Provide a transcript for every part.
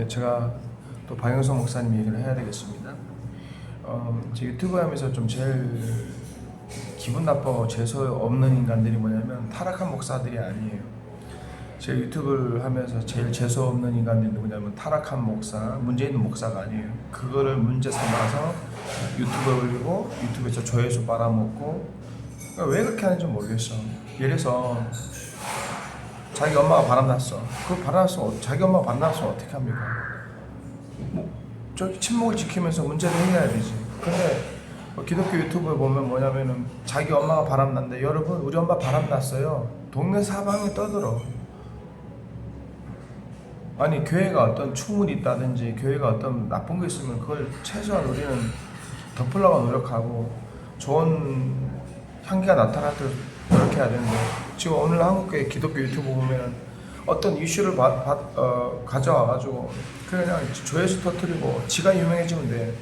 제가 또 박영선 목사님 얘기를 해야 되겠습니다. 제 유튜브 하면서 좀 제일 기분 나빠 재수 없는 인간들이 뭐냐면 타락한 목사들이 아니에요. 제 유튜브를 하면서 제일 재수 없는 인간들이 누구냐면 타락한 목사, 문제 있는 목사가 아니에요. 그거를 문제 삼아서 유튜브에 올리고 유튜브에서 조회수 빨아먹고, 그러니까 왜 그렇게 하는지 모르겠어. 예를 들어서 자기 엄마가 바람났어. 그걸 바람났으면 자기 엄마가 바람났으면 어떻게 합니까? 저기 침묵을 지키면서 문제를 해결해야 되지. 근데 기독교 유튜브에 보면 뭐냐면은 자기 엄마가 바람났는데, 여러분 우리 엄마 바람났어요, 동네 사방에 떠들어. 아니, 교회가 어떤 추문이 있다든지 교회가 어떤 나쁜 거 있으면 그걸 최소한 우리는 덮으려고 노력하고 좋은 향기가 나타나도록 노력해야 되는데, 지금 오늘 한국의 기독교 유튜브 보면 어떤 이슈를 가져와가지고 그냥 조회수 터뜨리고 지가 유명해지면 돼.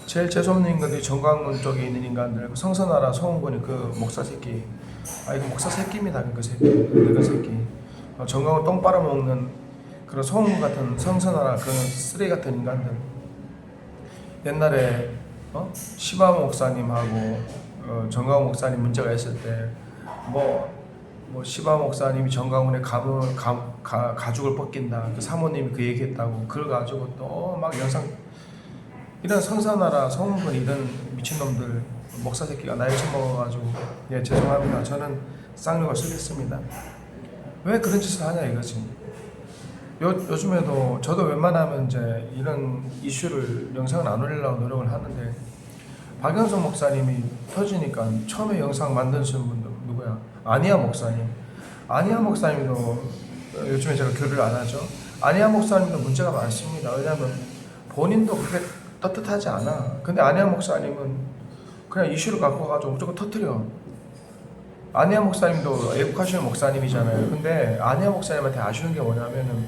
제일 재수없는 인간들이 정광훈 쪽에 있는 인간들, 성선하라 송은근이 그 목사 새끼, 이거 목사 새끼입니다. 그 새끼, 그 새끼. 정광훈 똥 빨아먹는 그런 송은근 같은, 성선하라 그런 쓰레기 같은 인간들. 옛날에 시바 목사님하고 정광훈 목사님 문제가 있을 때 시바 목사님이 정광훈의 가죽을 벗긴다, 그 사모님이 그 얘기했다고, 그걸 가지고 또 막 영상, 이런 성산하라 성훈근 이런 미친놈들 목사 새끼가 나이 처먹어가지고, 죄송합니다. 저는 쌍욕을 쓰겠습니다. 왜 그런 짓을 하냐 이거지. 요즘에도 저도 웬만하면 이제 이런 이슈를 영상을 안 올리려고 노력을 하는데, 박영선 목사님이 터지니까 처음에 영상 만드신 분 누구야? 아니야 목사님. 아니야 목사님도 요즘에 제가 교류를 안 하죠. 아니야 목사님도 문제가 많습니다. 왜냐하면 본인도 그렇게 떳떳하지 않아. 근데 아니야 목사님은 그냥 이슈를 갖고 가지고 무조건 터뜨려. 아니야 목사님도 애국하시는 목사님이잖아요. 근데 아니야 목사님한테 아쉬운 게 뭐냐면은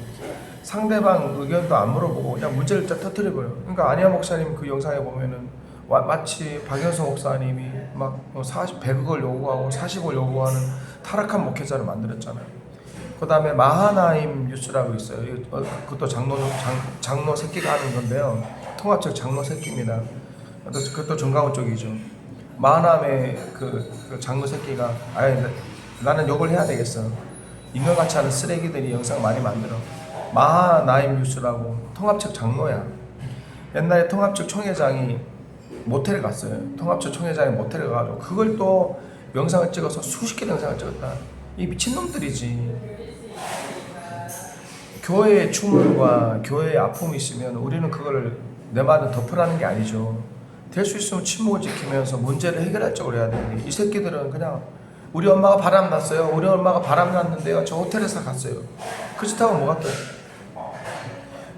상대방 의견도 안 물어보고 그냥 문제를 딱 터뜨려버려. 그러니까 아니야 목사님 그 영상에 보면은 마치 박영선 목사님이 막 100억을 요구하고 40억을 요구하는 타락한 목회자를 만들었잖아요. 그 다음에 마하나임 뉴스라고 있어요. 그것도 장로 새끼가 하는 건데요. 통합적 장로 새끼입니다. 그것도 정강훈 쪽이죠. 마하나임의 그 장로 새끼가, 나는 욕을 해야 되겠어. 인간같이 하는 쓰레기들이 영상 많이 만들어. 마하나임 뉴스라고 통합적 장로야. 옛날에 통합적 총회장이 모텔에 갔어요. 통합적 총회장이 모텔에 가가지고 그걸 또 영상을 찍어서 수십 개 영상을 찍었다. 이 미친놈들이지. 교회의 추물과 교회의 아픔이 있으면 우리는 그걸 내 말은 덮으라는 게 아니죠. 될 수 있으면 침묵을 지키면서 문제를 해결할 쪽으로 해야 되는데, 이 새끼들은 그냥 우리 엄마가 바람났어요, 우리 엄마가 바람났는데요, 저 호텔에서 갔어요. 그 짓하고 뭐가 또.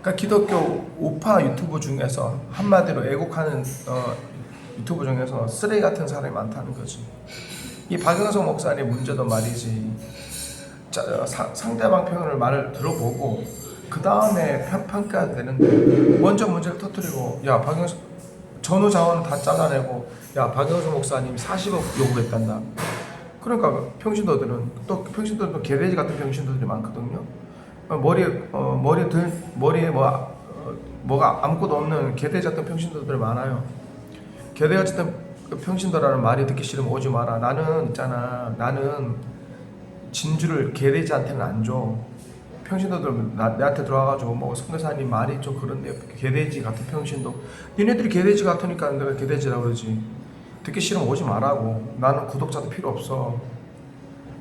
그러니까 기독교 우파 유튜브 중에서 한마디로 애국하는 유튜브 중에서 쓰레기 같은 사람이 많다는 거지. 이 박영선 목사님 문제도 말이지, 상대방 표현을 말을 들어보고 그 다음에 평가해야 되는데, 먼저 문제를 터뜨리고, 야 박영선 전후 자원은 다 잘라내고, 야 박영선 목사님이 40억 요구했단다. 그러니까 평신도들은 개돼지 같은 평신도들이 많거든요. 머리에 뭐가 아무것도 없는 개돼지 같은 평신도들이 많아요. 개돼지 같은 평신도라는 말이 듣기 싫으면 오지 마라. 나는 진주를 개돼지한테는 안 줘. 평신도들 내한테 들어와가지고 선교사님 말이 좀 그런데 개돼지 같은 평신도, 니네들이 개돼지 같으니까 내가 개돼지라고 그러지. 듣기 싫으면 오지 말라고. 나는 구독자도 필요 없어.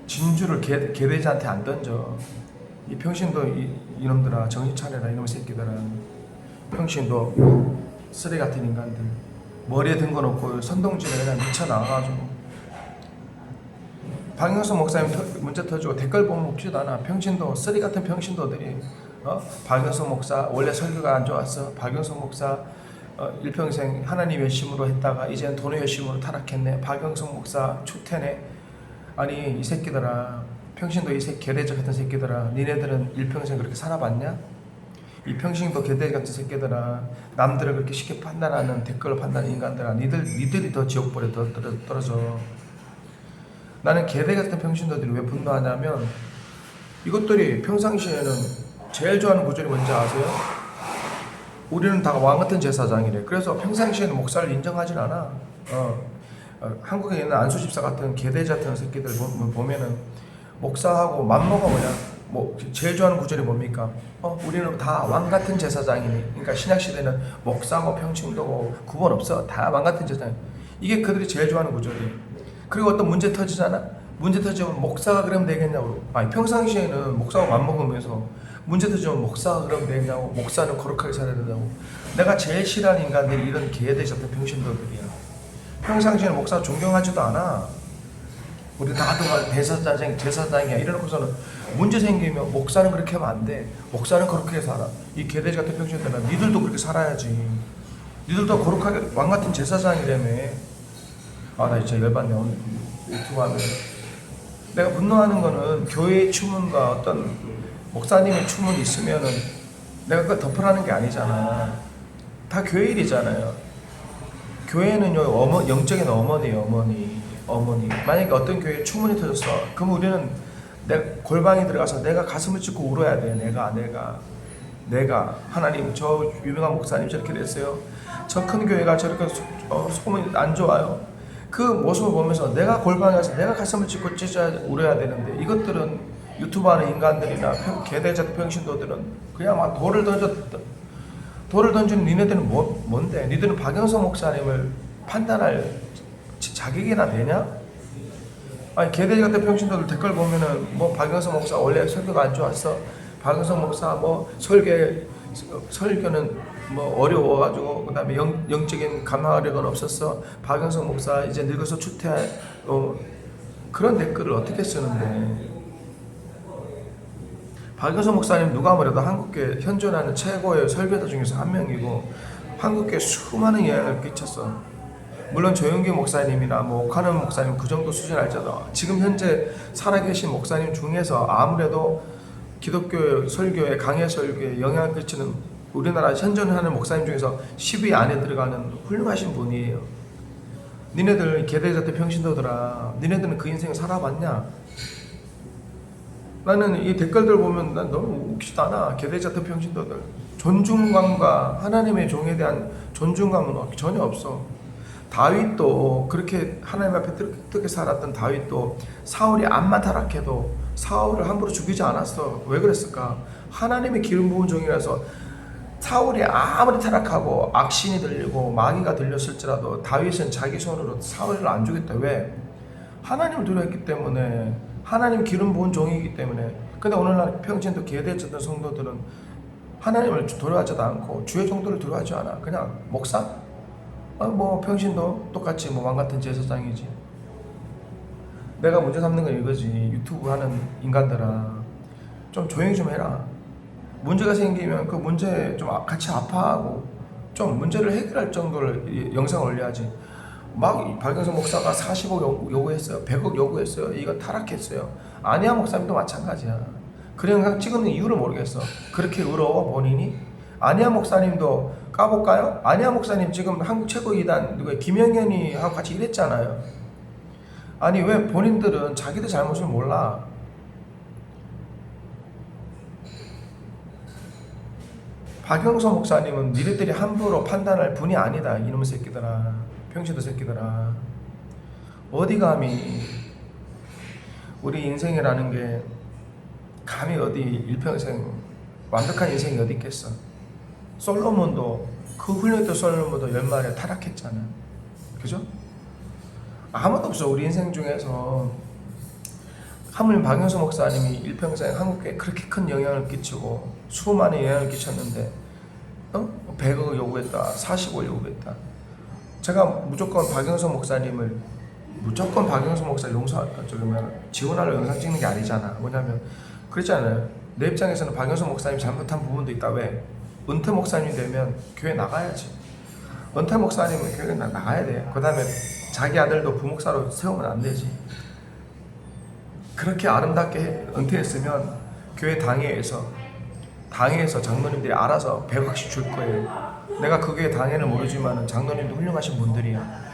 진주를 개돼지한테 안 던져. 이 평신도 이놈들아, 정신 차려라. 이놈의 새끼들아. 평신도 쓰레기 같은 인간들, 머리에 든 거 놓고 선동질에 그냥 미쳐 나와가지고. 박영선 목사님 문제 터지고 댓글 보면 웃기지도 않아. 평신도 쓰레기 같은 평신도들이 박영선 목사 원래 설교가 안 좋았어. 박영선 목사 일평생 하나님 열심으로 했다가 이제는 돈의 열심으로 타락했네. 박영선 목사 추태네. 아니 이 새끼들아, 평신도 이 개돼지 같은 새끼들아, 니네들은 일평생 그렇게 살아봤냐? 이 평신도 개돼지 같은 새끼들아, 남들을 그렇게 쉽게 판단하는, 댓글로 판단하는 인간들아, 니들이 더 지옥불에 더 떨어져. 나는 개돼지 같은 평신도들이 왜 분노하냐면, 이것들이 평상시에는 제일 좋아하는 구절이 뭔지 아세요? 우리는 다 왕같은 제사장이래. 그래서 평상시에는 목사를 인정하진 않아. 한국에 있는 안수 집사 같은 개돼지 같은 새끼들 보면은 목사하고 맘먹어 그냥. 뭐 제일 좋아하는 구절이 뭡니까? 우리는 다 왕같은 제사장이니. 그러니까 신약 시대는 목사고 평신도고 구분 없어. 다 왕같은 제사장. 이게 그들이 제일 좋아하는 구절이에요. 그리고 어떤 문제 터지잖아. 문제 터지면 목사가 그러면 되겠냐고. 아니 평상시에는 목사하고 맘먹으면서 문제 터지면 목사가 그러면 되겠냐고. 목사는 거룩하게 살아야 된다고. 내가 제일 싫어하는 인간들이 이런 개돼지 같은 병신도들이야. 평상시에는 목사 존경하지도 않아. 우리 다들 제사장이야 이래놓고서는 문제 생기면 목사는 그렇게 하면 안 돼. 목사는 거룩하게 살아. 이 개돼지 같은 병신들은 니들도 그렇게 살아야지. 니들도 거룩하게 왕같은 제사장이라며. 나 진짜 열받네 오늘 유튜브 하면. 내가 분노하는 거는 교회의 추문과 어떤 목사님의 추문이 있으면은 내가 그걸 덮으라는 게 아니잖아. 다 교회 일이잖아요. 교회는요 영적인 어머니예요. 어머니. 만약에 어떤 교회에 추문이 터졌어. 그럼 우리는 내 골방에 들어가서 내가 가슴을 찢고 울어야 돼. 내가 하나님 저 유명한 목사님 저렇게 됐어요. 저 큰 교회가 저렇게 소문이 안 좋아요. 그 모습을 보면서 내가 골방에 가서 내가 가슴을 찢고 찢어야 울어야 되는데 이것들은 유튜브 하는 인간들이나 개돼지 병신도들은 그냥 막 돌을 던지는 니네들은 뭔데? 니들은 박영선 목사님을 판단할 자격이나 되냐? 아니 개돼지 같은 병신도들 댓글 보면은 뭐 박영선 목사 원래 설교가 안 좋았어. 박영선 목사 뭐 설교는 뭐 어려워가지고 그다음에 영적인 감화력은 없었어. 박영선 목사 이제 늙어서 추퇴할 그런 댓글을 어떻게 쓰는데? 박영선 목사님 누가 뭐래도 한국교회 현존하는 최고의 설교자 중에서 한 명이고 한국교회 수많은 영향을 끼쳤어. 물론 조영기 목사님이나 뭐 오카는 목사님 그 정도 수준 알잖아. 지금 현재 살아계신 목사님 중에서 아무래도 기독교 설교에 강해 설교에 영향을 끼치는 우리나라 현존하는 목사님 중에서 10위 안에 들어가는 훌륭하신 분이에요. 니네들 개돼지 같은 병신도들아, 니네들은 그 인생을 살아봤냐? 나는 이 댓글들 보면 난 너무 웃기지도 않아. 개돼지 같은 병신도들. 존중감과 하나님의 종에 대한 존중감은 전혀 없어. 다윗도 그렇게 하나님 앞에 뜨겁게 살았던 다윗도 사울이 암만 타락해도 사울을 함부로 죽이지 않았어. 왜 그랬을까? 하나님의 기름 부은 종이라서 사울이 아무리 타락하고 악신이 들리고 마귀가 들렸을지라도 다윗은 자기 손으로 사울을 안 죽였다. 왜? 하나님을 두려워했기 때문에. 하나님 기름 부은 종이기 때문에. 근데 오늘날 평신도 개돼지던 성도들은 하나님을 두려워하지도 않고 주의 정도를 두려워하지 않아. 그냥 목사? 뭐 평신도 똑같이 뭐 왕같은 제사장이지. 내가 문제 삼는 건 이거지. 유튜브 하는 인간들아 좀 조용히 좀 해라. 문제가 생기면 그 문제 좀 같이 아파하고 좀 문제를 해결할 정도를 영상을 올려야지. 막 박영선 목사가 40억 요구했어요. 100억 요구했어요. 이거 타락했어요. 아니야 목사님도 마찬가지야. 그 영상 찍는 이유를 모르겠어. 그렇게 의로워 본인이? 아니야 목사님도 까볼까요? 아니야 목사님 지금 한국 최고 이단 누구야 김영현이 하고 같이 일했잖아요. 아니 왜 본인들은 자기들 잘못을 몰라? 박영선 목사님은 니네들이 함부로 판단할 분이 아니다. 이놈의 새끼들아. 평신도 새끼들아. 어디 감히 우리 인생이라는 게 감히 어디 일평생 완벽한 인생이 어디 있겠어. 솔로몬도 그 훌륭했던 솔로몬도 연말에 타락했잖아. 그죠? 아무도 없어. 우리 인생 중에서 하물며 박영수 목사님이 일평생 한국에 그렇게 큰 영향을 끼치고 수많은 영향을 끼쳤는데 100억 요구했다. 40억 요구했다. 제가 무조건 박영수 목사님을 지원하려고 영상 찍는 게 아니잖아. 뭐냐면 그랬잖아요. 내 입장에서는 박영수 목사님 잘못한 부분도 있다. 왜? 은퇴 목사님이 되면 교회 나가야지. 은퇴 목사님은 교회 나가야 돼. 그 다음에 자기 아들도 부목사로 세우면 안 되지. 그렇게 아름답게 은퇴했으면 교회 당회에서 장로님들이 알아서 100억씩 줄 거예요. 내가 그 교회 당회는 모르지만 장로님도 훌륭하신 분들이야.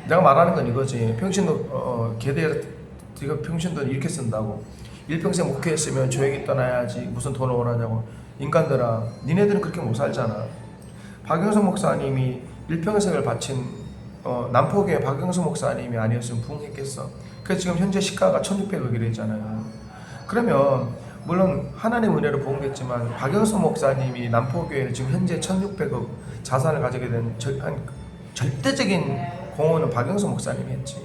내가 말하는 건 이거지. 평신도 개대가 평신도는 이렇게 쓴다고. 일평생 목회했으면 조용히 떠나야지 무슨 돈을 원하냐고. 인간들아, 니네들은 그렇게 못 살잖아. 박영선 목사님이 일평생을 바친 남포교회 박영선 목사님이 아니었으면 부흥했겠어. 그래서 지금 현재 시가가 1600억이랬잖아요. 그러면 물론 하나님 은혜로 부흥했지만 박영선 목사님이 남포교회는 지금 현재 1600억 자산을 가지게 된 절대적인 공헌은 박영선 목사님이 했지.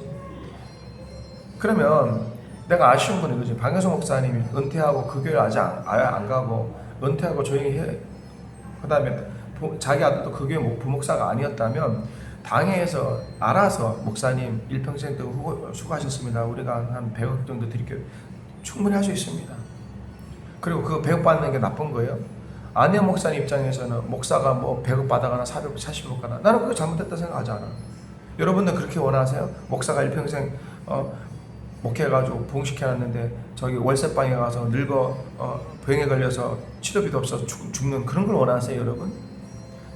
그러면 내가 아쉬운 건 이거지. 박영선 목사님이 은퇴하고 그 교회를 아예 안 가고 은퇴하고 조용히 해. 그 다음에 자기 아들도 그 교회 부목사가 아니었다면 당회에서 알아서 목사님 일평생 동안 수고하셨습니다. 우리가 한 100억 정도 드릴게요. 충분히 할 수 있습니다. 그리고 그 100억 받는 게 나쁜 거예요? 안혜영 목사님 입장에서는 목사가 뭐 100억 받아가나 440억 받아가나 나는 그거 잘못됐다 생각하지 않아. 여러분들 그렇게 원하세요? 목사가 일평생 목회해가지고 부흥시켜놨는데 저기 월세방에 가서 늙어 병에 걸려서 치료비도 없어서 죽는 그런 걸 원하세요 여러분?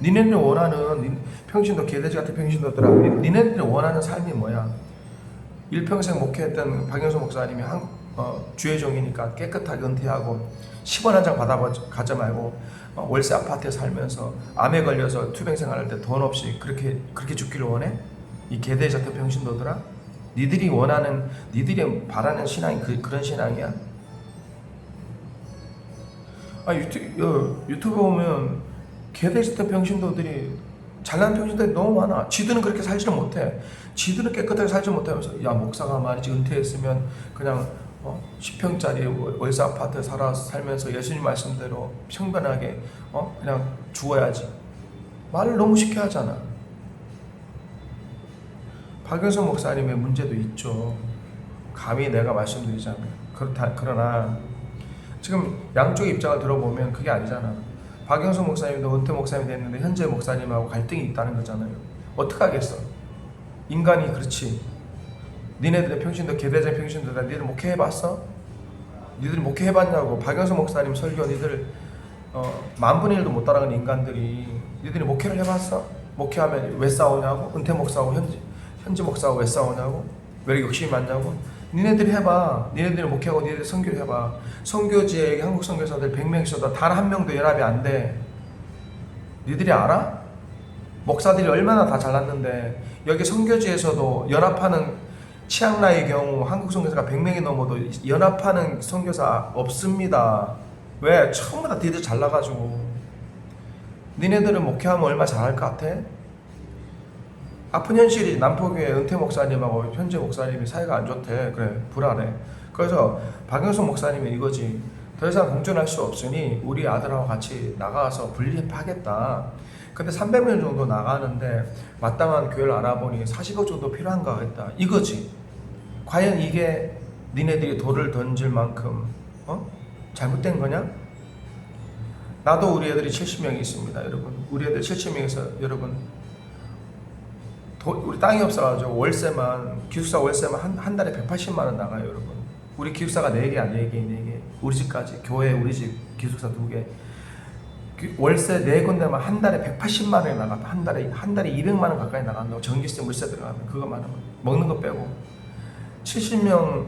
니네들이 원하는 평신도 개돼지 같은 평신도들아, 니네들이 원하는 삶이 뭐야? 일평생 목회했던 박영수 목사님이 주회종이니까 깨끗하게 은퇴하고 10원 한 장 받아가지 말고 월세 아파트에 살면서 암에 걸려서 투병 생활할 때 돈 없이 그렇게 죽기를 원해? 이 개돼지 같은 평신도들아? 니들이 원하는, 니들이 바라는 신앙이 그런 신앙이야? 유튜브 보면 개돼지 같은 평신도들이, 잘난 평신도들이 너무 많아. 지들은 그렇게 살지를 못해. 지들은 깨끗하게 살지 못하면서, 야 목사가 말이지 은퇴했으면 그냥 10평짜리 월세 아파트에 살면서 예수님 말씀대로 평변하게 그냥 죽어야지. 말을 너무 쉽게 하잖아. 박영선 목사님의 문제도 있죠. 감히 내가 말씀드리자면. 그러나 지금 양쪽 입장을 들어보면 그게 아니잖아. 박영선 목사님도 은퇴 목사님이 됐는데 현재 목사님하고 갈등이 있다는 거잖아요. 어떡하겠어. 인간이 그렇지. 니네들의 평신도 개돼지 평신도다. 니들 목회해봤어? 니들이 목회해봤냐고. 박영선 목사님 설교 니들 만분의 1도 못 따라가는 인간들이 니들이 목회를 해봤어? 목회하면 왜 싸우냐고? 은퇴 목사하고 현지 목사하고 왜 싸우냐고? 왜 이렇게 욕심이 많냐고? 니네들이 해봐. 니네들이 목회하고 니네들이 선교를 해봐. 선교지에 한국 선교사들 100명 있어도 단 한 명도 연합이 안 돼. 니들이 알아? 목사들이 얼마나 다 잘났는데 여기 선교지에서도 연합하는 치앙라이의 경우 한국 선교사가 100명이 넘어도 연합하는 선교사 없습니다. 왜? 처음부터 다 니들 잘나가지고. 니네들은 목회하면 얼마 잘할 것 같아? 아픈 현실이 남포교회 은퇴 목사님하고 현재 목사님이 사이가 안 좋대. 그래, 불안해. 그래서 박영수 목사님이 이거지. 더 이상 공존할 수 없으니 우리 아들하고 같이 나가서 분리하겠다. 근데 300명 정도 나가는데 마땅한 교회를 알아보니 40억 정도 필요한가 했다. 이거지. 과연 이게 니네들이 돌을 던질 만큼 잘못된 거냐? 나도 우리 애들이 70명이 있습니다, 여러분. 우리 애들 70명에서 여러분 우리 땅이 없어가지고 월세만, 기숙사 월세만 한 달에 180만 원 나가요, 여러분. 우리 기숙사가 4개야, 4개. 우리 집까지. 교회, 우리 집, 기숙사 2개. 월세 4군데만 한 달에 180만 원이 나가. 한 달에 200만 원 가까이 나간다고. 전기세, 물세 들어가면 그거만 하면. 먹는 거 빼고. 70명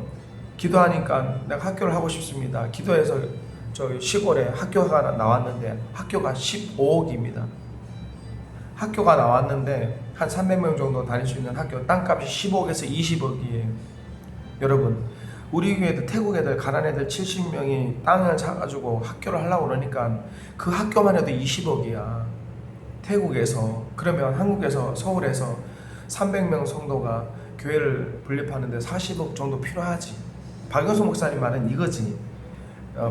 기도하니까 내가 학교를 하고 싶습니다. 기도해서 저기 시골에 학교가 나왔는데 학교가 15억입니다. 학교가 나왔는데 한 300명 정도 다닐 수 있는 학교 땅값이 15억에서 20억이에요. 여러분, 우리 교회도 태국 애들, 가난 애들 70명이 땅을 사가지고 학교를 하려고 그러니까 그 학교만 해도 20억이야. 태국에서. 그러면 한국에서, 서울에서 300명 성도가 교회를 분립하는데 40억 정도 필요하지. 박영수 목사님 말은 이거지.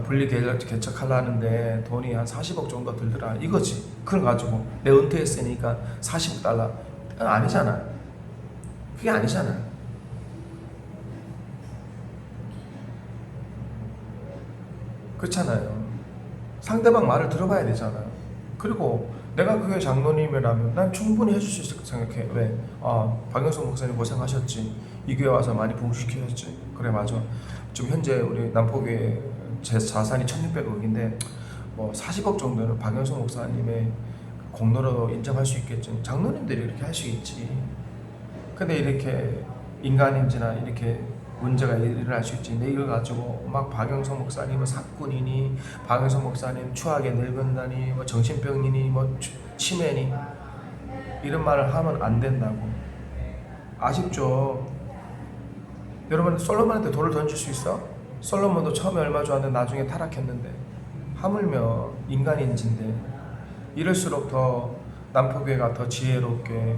분리 개척하려는데 돈이 한 40억 정도 들더라. 이거지. 그걸 가지고 내 은퇴했으니까 40억 달라. 아니잖아. 그게 아니잖아. 그렇잖아요. 상대방 말을 들어봐야 되잖아요. 그리고 내가 그게 장로님이라면 난 충분히 해줄 수 있을 거 생각해. 왜? 박영수 목사님 고생하셨지. 이 교회 와서 많이 부흥시키셨지. 그래, 맞아. 지금 현재 우리 남포교회 제 자산이 1600억인데 뭐 40억 정도는 박영수 목사님의 공로로 인정할 수 있겠죠. 장로님들이 이렇게 할 수 있지. 근데 이렇게 인간인지나 이렇게 문제가 일어날 수 있지. 근데 이걸 가지고 막 박영선 목사님은 사꾼이니, 박영선 목사님 추하게 늙은다니, 뭐 정신병이니, 뭐 치매니, 이런 말을 하면 안 된다고. 아쉽죠. 여러분, 솔로몬한테 돌을 던질 수 있어? 솔로몬도 처음에 얼마 좋았는데 나중에 타락했는데, 하물며 인간인지인데, 이럴수록 더 남포교회가 더 지혜롭게,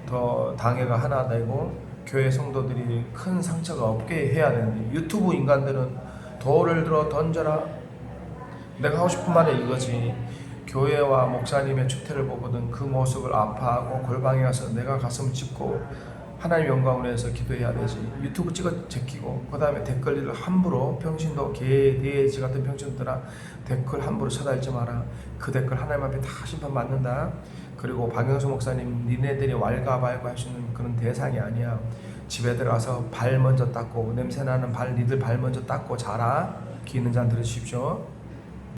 더 당회가 하나 되고 교회 성도들이 큰 상처가 없게 해야 되는데, 유튜브 인간들은 돌을 들어 던져라. 내가 하고 싶은 말은 이거지. 교회와 목사님의 추태를 보거든 그 모습을 아파하고 골방에 가서 내가 가슴을 찢고 하나님 영광을 위해서 기도해야 되지. 유튜브 찍어 제끼고 그 다음에 댓글을 함부로, 평신도 개 돼지 같은 평신도들아 댓글 함부로 쳐달지 마라. 그 댓글 하나님 앞에 다 심판 받는다. 그리고 박영수 목사님, 니네들이 왈가왈부 할 수 있는 그런 대상이 아니야. 집에 들어가서 발 먼저 닦고, 냄새나는 발 니들 발 먼저 닦고 자라. 귀 있는 자는 들으십시오.